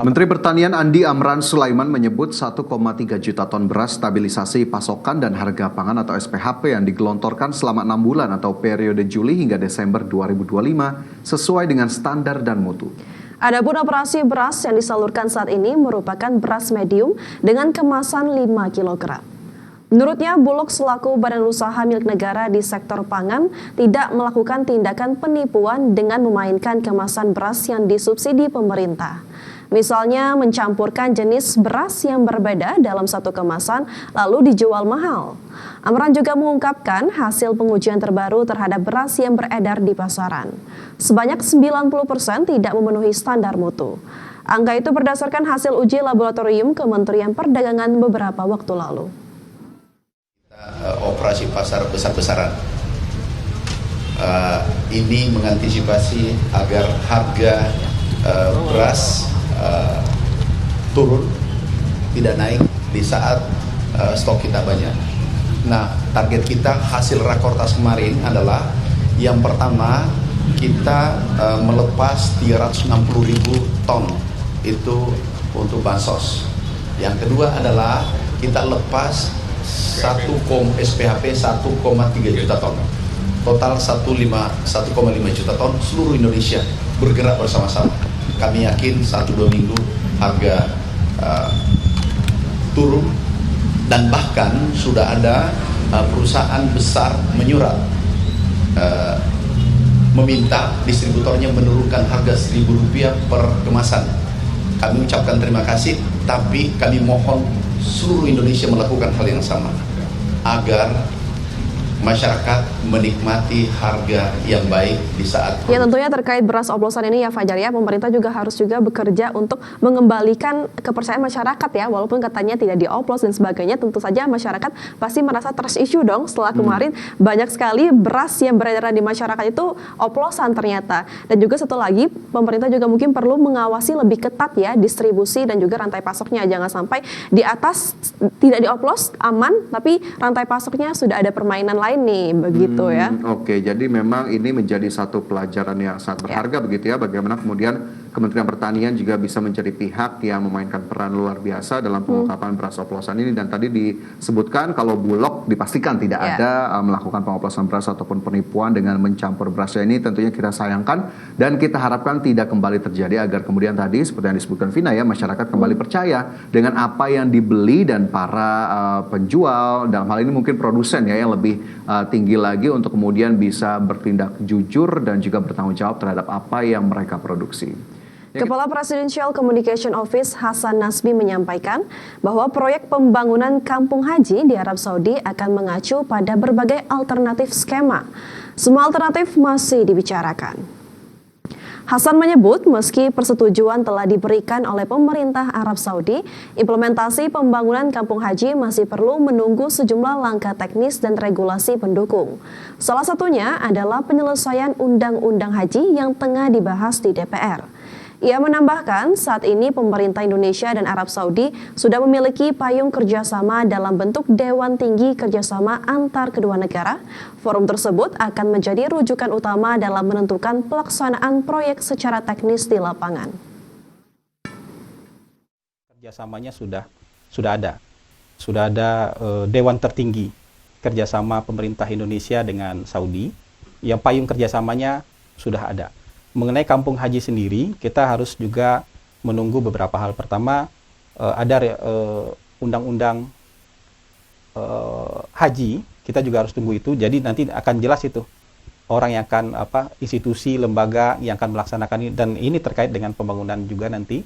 Menteri Pertanian Andi Amran Sulaiman menyebut 1,3 juta ton beras stabilisasi pasokan dan harga pangan atau SPHP yang digelontorkan selama 6 bulan atau periode Juli hingga Desember 2025 sesuai dengan standar dan mutu. Adapun operasi beras yang disalurkan saat ini merupakan beras medium dengan kemasan 5 kg. Menurutnya, Bulog selaku badan usaha milik negara di sektor pangan tidak melakukan tindakan penipuan dengan memainkan kemasan beras yang disubsidi pemerintah. Misalnya mencampurkan jenis beras yang berbeda dalam satu kemasan lalu dijual mahal. Amran juga mengungkapkan hasil pengujian terbaru terhadap beras yang beredar di pasaran. Sebanyak 90% tidak memenuhi standar mutu. Angka itu berdasarkan hasil uji laboratorium Kementerian Perdagangan beberapa waktu lalu. Operasi pasar besar-besaran ini mengantisipasi agar harga beras turun, tidak naik di saat stok kita banyak. Nah, target kita hasil rakortas kemarin adalah yang pertama kita melepas 360.000 ton itu untuk bansos. Yang kedua adalah kita lepas SPHP 1,3 juta ton. Total 1,5 juta ton seluruh Indonesia bergerak bersama-sama. Kami yakin 1-2 minggu harga turun dan bahkan sudah ada perusahaan besar menyurat meminta distributornya menurunkan harga Rp1.000 per kemasan. Kami ucapkan terima kasih, tapi kami mohon seluruh Indonesia melakukan hal yang sama agar masyarakat menikmati harga yang baik di saat ya tentunya terkait beras oplosan ini ya Fajar ya, pemerintah juga harus bekerja untuk mengembalikan kepercayaan masyarakat ya, walaupun katanya tidak dioplos dan sebagainya. Tentu saja masyarakat pasti merasa trust issue dong setelah kemarin banyak sekali beras yang beredar di masyarakat itu oplosan ternyata. Dan juga satu lagi, pemerintah juga mungkin perlu mengawasi lebih ketat ya distribusi dan juga rantai pasoknya, jangan sampai di atas tidak dioplos aman tapi rantai pasoknya sudah ada permainan lain nih, begitu ya. Oke, jadi memang ini menjadi satu pelajaran yang sangat berharga begitu ya, bagaimana kemudian Kementerian Pertanian juga bisa menjadi pihak yang memainkan peran luar biasa dalam pengungkapan beras oplosan ini. Dan tadi disebutkan kalau Bulog dipastikan tidak ada melakukan pengoplosan beras ataupun penipuan dengan mencampur berasnya ini. Tentunya kita sayangkan dan kita harapkan tidak kembali terjadi agar kemudian tadi seperti yang disebutkan Vina ya, masyarakat kembali percaya dengan apa yang dibeli dan para penjual, dalam hal ini mungkin produsen ya, yang lebih tinggi lagi untuk kemudian bisa bertindak jujur dan juga bertanggung jawab terhadap apa yang mereka produksi. Kepala Presidential Communication Office Hasan Nasbi menyampaikan bahwa proyek pembangunan kampung haji di Arab Saudi akan mengacu pada berbagai alternatif skema. Semua alternatif masih dibicarakan. Hasan menyebut meski persetujuan telah diberikan oleh pemerintah Arab Saudi, implementasi pembangunan kampung haji masih perlu menunggu sejumlah langkah teknis dan regulasi pendukung. Salah satunya adalah penyelesaian undang-undang haji yang tengah dibahas di DPR. Ia menambahkan saat ini pemerintah Indonesia dan Arab Saudi sudah memiliki payung kerjasama dalam bentuk Dewan Tinggi Kerjasama Antar Kedua Negara. Forum tersebut akan menjadi rujukan utama dalam menentukan pelaksanaan proyek secara teknis di lapangan. Kerjasamanya sudah ada Dewan Tertinggi Kerjasama Pemerintah Indonesia dengan Saudi, yang payung kerjasamanya sudah ada. Mengenai kampung haji sendiri, kita harus juga menunggu beberapa hal. Pertama, ada undang-undang haji, kita juga harus tunggu itu. Jadi nanti akan jelas itu orang yang akan institusi, lembaga yang akan melaksanakan ini, dan ini terkait dengan pembangunan juga nanti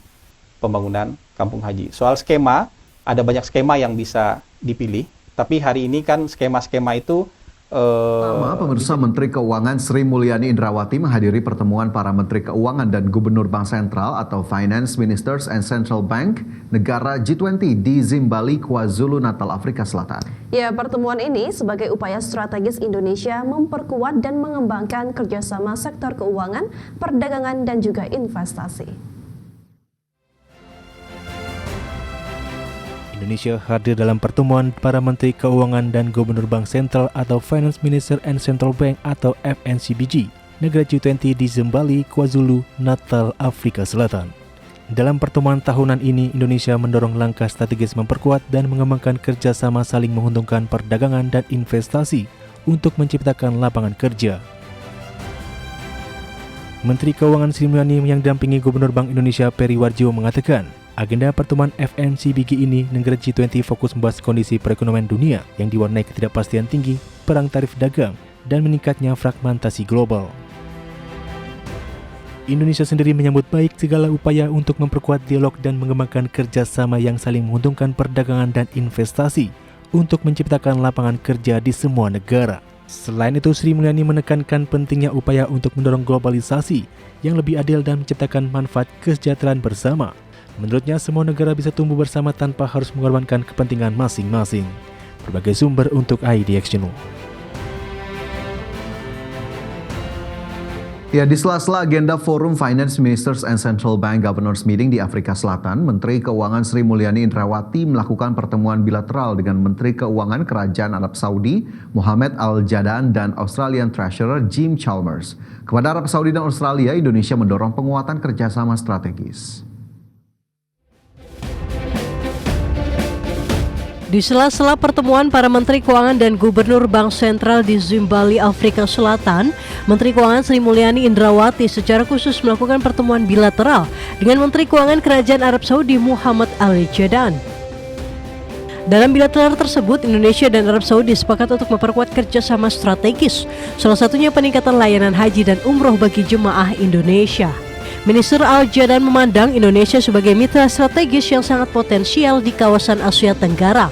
pembangunan kampung haji. Soal skema, ada banyak skema yang bisa dipilih, tapi hari ini kan skema-skema itu Pemirsa, Menteri Keuangan Sri Mulyani Indrawati menghadiri pertemuan para Menteri Keuangan dan Gubernur Bank Sentral atau Finance Ministers and Central Bank negara G20 di Zimbabwe, KwaZulu-Natal, Afrika Selatan. Ya, pertemuan ini sebagai upaya strategis Indonesia memperkuat dan mengembangkan kerjasama sektor keuangan, perdagangan, dan juga investasi. Indonesia hadir dalam pertemuan para Menteri Keuangan dan Gubernur Bank Sentral atau Finance Minister and Central Bank atau FNCBG, negara G20 di Zimbabwe, KwaZulu-Natal, Afrika Selatan. Dalam pertemuan tahunan ini, Indonesia mendorong langkah strategis memperkuat dan mengembangkan kerjasama saling menguntungkan perdagangan dan investasi untuk menciptakan lapangan kerja. Menteri Keuangan Sri Mulyani yang didampingi Gubernur Bank Indonesia Peri Warjio mengatakan, agenda pertemuan FNCBG ini negara G20 fokus membahas kondisi perekonomian dunia yang diwarnai ketidakpastian tinggi, perang tarif dagang, dan meningkatnya fragmentasi global. Indonesia sendiri menyambut baik segala upaya untuk memperkuat dialog dan mengembangkan kerjasama yang saling menguntungkan perdagangan dan investasi untuk menciptakan lapangan kerja di semua negara. Selain itu, Sri Mulyani menekankan pentingnya upaya untuk mendorong globalisasi yang lebih adil dan menciptakan manfaat kesejahteraan bersama. Menurutnya, semua negara bisa tumbuh bersama tanpa harus mengorbankan kepentingan masing-masing. Berbagai sumber untuk IDX Channel. Ya, di sela-sela agenda Forum Finance Ministers and Central Bank Governors Meeting di Afrika Selatan, Menteri Keuangan Sri Mulyani Indrawati melakukan pertemuan bilateral dengan Menteri Keuangan Kerajaan Arab Saudi, Mohammed Al-Jadaan, dan Australian Treasurer Jim Chalmers. Kepada Arab Saudi dan Australia, Indonesia mendorong penguatan kerjasama strategis. Di sela-sela pertemuan para Menteri Keuangan dan Gubernur Bank Sentral di Zimbabwe, Afrika Selatan, Menteri Keuangan Sri Mulyani Indrawati secara khusus melakukan pertemuan bilateral dengan Menteri Keuangan Kerajaan Arab Saudi Mohammed Al-Jadaan. Dalam bilateral tersebut, Indonesia dan Arab Saudi sepakat untuk memperkuat kerjasama strategis, salah satunya peningkatan layanan haji dan umroh bagi jemaah Indonesia. Minister Al-Jadaan memandang Indonesia sebagai mitra strategis yang sangat potensial di kawasan Asia Tenggara.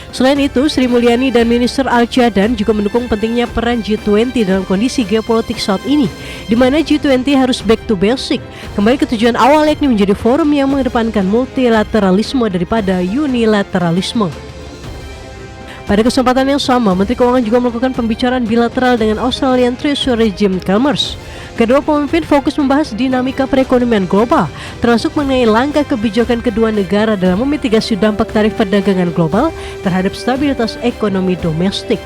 Selain itu, Sri Mulyani dan Minister Al-Jadaan juga mendukung pentingnya peran G20 dalam kondisi geopolitik saat ini, di mana G20 harus back to basic, kembali ke tujuan awal yakni menjadi forum yang mengedepankan multilateralisme daripada unilateralisme. Pada kesempatan yang sama, Menteri Keuangan juga melakukan pembicaraan bilateral dengan Australian Treasurer Jim Chalmers. Kedua pemimpin fokus membahas dinamika perekonomian global, termasuk mengenai langkah kebijakan kedua negara dalam memitigasi dampak tarif perdagangan global terhadap stabilitas ekonomi domestik.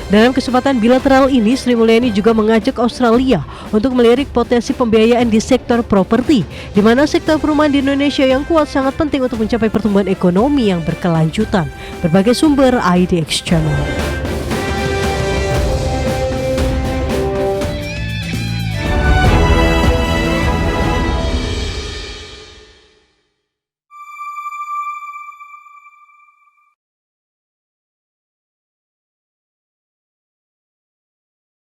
Dalam kesempatan bilateral ini, Sri Mulyani juga mengajak Australia untuk melirik potensi pembiayaan di sektor properti, di mana sektor perumahan di Indonesia yang kuat sangat penting untuk mencapai pertumbuhan ekonomi yang berkelanjutan. Berbagai sumber IDX Channel.